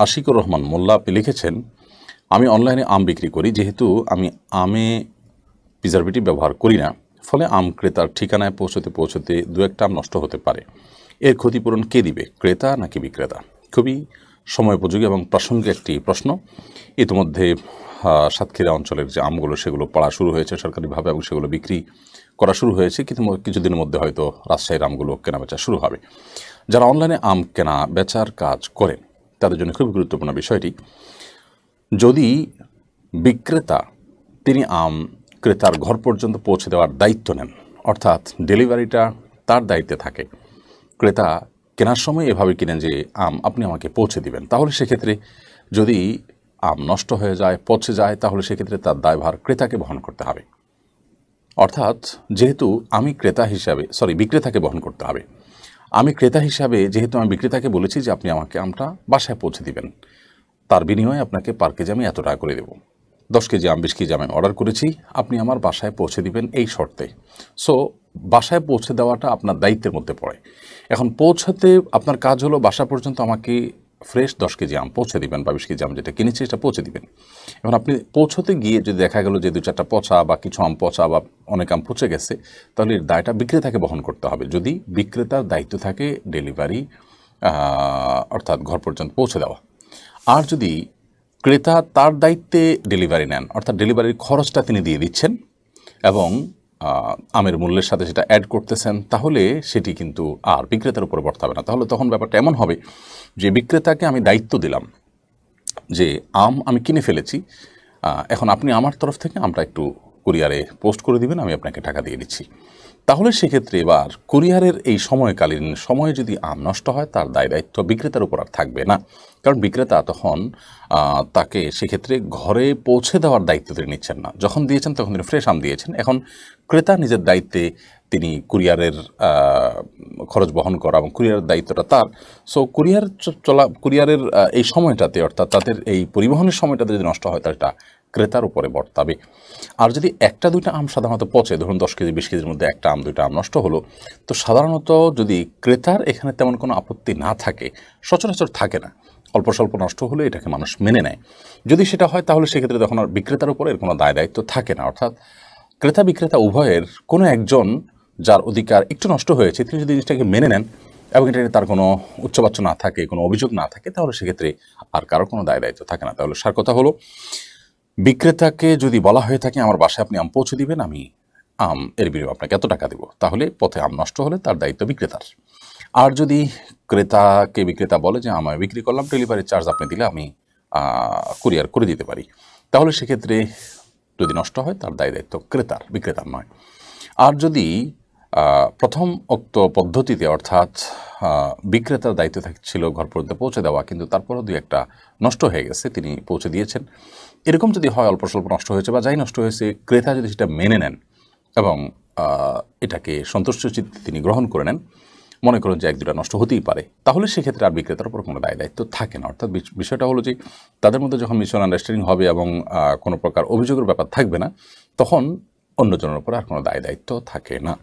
আশিকুর রহমান মোল্লা আপনি লিখেছেন, আমি অনলাইনে আম বিক্রি করি, যেহেতু আমি আমে প্রিজারভেটিভ ব্যবহার করি না, ফলে আম ক্রেতার ঠিকানায় পৌঁছতে দু একটা আম নষ্ট হতে পারে। এর ক্ষতিপূরণ কে দিবে, ক্রেতা নাকি বিক্রেতা? খুবই সময়োপযোগী এবং প্রাসঙ্গিক একটি প্রশ্ন। ইতিমধ্যে সাতক্ষীরা অঞ্চলের যে আমগুলো সেগুলো পড়া শুরু হয়েছে সরকারিভাবে এবং সেগুলো বিক্রি করা শুরু হয়েছে, কিন্তু কিছুদিনের মধ্যে হয়তো রাজশাহীর আমগুলো কেনাবেচা শুরু হবে। যারা অনলাইনে আম কেনা বেচার কাজ করেন তাদের জন্য খুবই গুরুত্বপূর্ণ বিষয়টি, যদি বিক্রেতা তিনি আম ক্রেতার ঘর পর্যন্ত পৌঁছে দেওয়ার দায়িত্ব নেন, অর্থাৎ ডেলিভারিটা তার দায়িত্বে থাকে, ক্রেতা কেনার সময় এভাবে কিনেন যে আম আপনি আমাকে পৌঁছে দিবেন, তাহলে সেক্ষেত্রে যদি আম নষ্ট হয়ে যায়, পচে যায়, তাহলে সেক্ষেত্রে তার দায়ভার ক্রেতাকে বহন করতে হবে। অর্থাৎ যেহেতু আমি বিক্রেতাকে বহন করতে হবে। আমি ক্রেতা হিসাবে যেহেতু আমি বিক্রেতাকে বলেছি যে আপনি আমাকে আমটা বাসায় পৌঁছে দিবেন, তার বিনিময়ে আপনাকে পার কেজি আমি এত টাকা করে দেবো। 10 কেজি আম 20 কেজি আমি অর্ডার করেছি, আপনি আমার বাসায় পৌঁছে দিবেন এই শর্তে। সো বাসায় পৌঁছে দেওয়াটা আপনার দায়িত্বের মধ্যে পড়ে। এখন পৌঁছাতে আপনার কাজ হলো বাসা পর্যন্ত আমাকে ফ্রেশ 10 কেজি আম পৌঁছে দিবেন বা 20 কেজি আম যেটা কিনেছি সেটা পৌঁছে দিবেন। এখন আপনি পৌঁছতে গিয়ে যদি দেখা গেল যে 2-4টা পচা বা কিছু আম পচা বা অনেক আম পচে গেছে, তাহলে এর দায়টা বিক্রেতাকে বহন করতে হবে, যদি বিক্রেতার দায়িত্ব থাকে ডেলিভারি অর্থাৎ ঘর পর্যন্ত পৌঁছে দেওয়া। আর যদি ক্রেতা তার দায়িত্বে ডেলিভারি নেন, অর্থাৎ ডেলিভারির খরচটা তিনি দিয়ে দিচ্ছেন এবং আমের মূল্যের সাথে সেটা অ্যাড করতেছেন, তাহলে সেটি কিন্তু আর বিক্রেতার উপরে বর্তাবে না। তাহলে তখন ব্যাপারটা এমন হবে যে বিক্রেতাকে আমি দায়িত্ব দিলাম যে আম আমি কিনে ফেলেছি, এখন আপনি আমার তরফ থেকে আমটা একটু কুরিয়ারে পোস্ট করে দিবেন, আমি আপনাকে টাকা দিয়ে দিচ্ছি। তাহলে সেক্ষেত্রে এবার কুরিয়ারের এই সময়কালীন সময়ে যদি আম নষ্ট হয়, তার দায় দায়িত্ব বিক্রেতার উপর আর থাকবে না, কারণ বিক্রেতা তখন তাকে সেক্ষেত্রে ঘরে পৌঁছে দেওয়ার দায়িত্ব তিনি নিচ্ছেন না। যখন দিয়েছেন তখন তিনি ফ্রেশ আম দিয়েছেন, এখন ক্রেতা নিজের দায়িত্বে তিনি কুরিয়ারের খরচ বহন করা এবং কুরিয়ারের দায়িত্বটা তার। সো কুরিয়ারের এই সময়টাতে, অর্থাৎ তাদের এই পরিবহনের সময়টাতে যদি নষ্ট হয়, তাহলে এটা ক্রেতার উপরে বর্তাবে। আর যদি 1-2টা আম সাধারণত পচে, ধরুন 10 কেজি 20 কেজির মধ্যে 1টা আম 2টা আম নষ্ট হলো, তো সাধারণত যদি ক্রেতার এখানে তেমন কোনো আপত্তি না থাকে, সচরাচর থাকে না, অল্প স্বল্প নষ্ট হলে এটাকে মানুষ মেনে নেয়। যদি সেটা হয় তাহলে সেক্ষেত্রে তখন আর বিক্রেতার উপরে এর কোনো দায় দায়িত্ব থাকে না, অর্থাৎ ক্রেতা বিক্রেতা উভয়ের কোনো একজন যার অধিকার একটু নষ্ট হয়েছে তিনি যদি জিনিসটাকে মেনে নেন এবং এটা তার কোনো উচ্চবাচ্য না থাকে, কোনো অভিযোগ না থাকে, তাহলে সেক্ষেত্রে আর কারো কোনো দায় দায়িত্ব থাকে না। তাহলে সার কথা হলো, বিক্রেতাকে যদি বলা হয়ে থাকে আমার বাসায় আপনি আম পৌঁছে দিবেন, আমি আম এর বিনিময়ে আপনাকে এত টাকা দেবো, তাহলে পথে আম নষ্ট হলে তার দায়িত্ব বিক্রেতার। আর যদি বিক্রেতা বলে যে আমায় বিক্রি করলাম, ডেলিভারি চার্জ আপনি দিলে আমি কুরিয়ার করে দিতে পারি, তাহলে সেক্ষেত্রে যদি নষ্ট হয় তার দায় দায়িত্ব ক্রেতার, বিক্রেতার নয়। আর যদি প্রথম উক্ত পদ্ধতিতে, অর্থাৎ বিক্রেতার দায়িত্ব ছিল ঘর পর্যন্ত পৌঁছে দেওয়া, কিন্তু তারপরও 2-1টা নষ্ট হয়ে গেছে, তিনি পৌঁছে দিয়েছেন, এরকম যদি হয়, অল্প স্বল্প নষ্ট হয়েছে বা যাই নষ্ট হয়েছে, ক্রেতা যদি সেটা মেনে নেন এবং এটাকে সন্তুষ্টচিত্তে তিনি গ্রহণ করে নেন, মনে করেন যে 1-2টা নষ্ট হতেই পারে, তাহলে সেক্ষেত্রে আর বিক্রেতার উপর কোনো দায় দায়িত্ব থাকে না। অর্থাৎ বিষয়টা হলো যে তাদের মধ্যে যখন মিউচুয়াল আন্ডারস্ট্যান্ডিং হবে এবং কোনো প্রকার অভিযোগের ব্যাপার থাকবে না, তখন অন্যজনের উপর আর কোনো দায় দায়িত্ব থাকে না।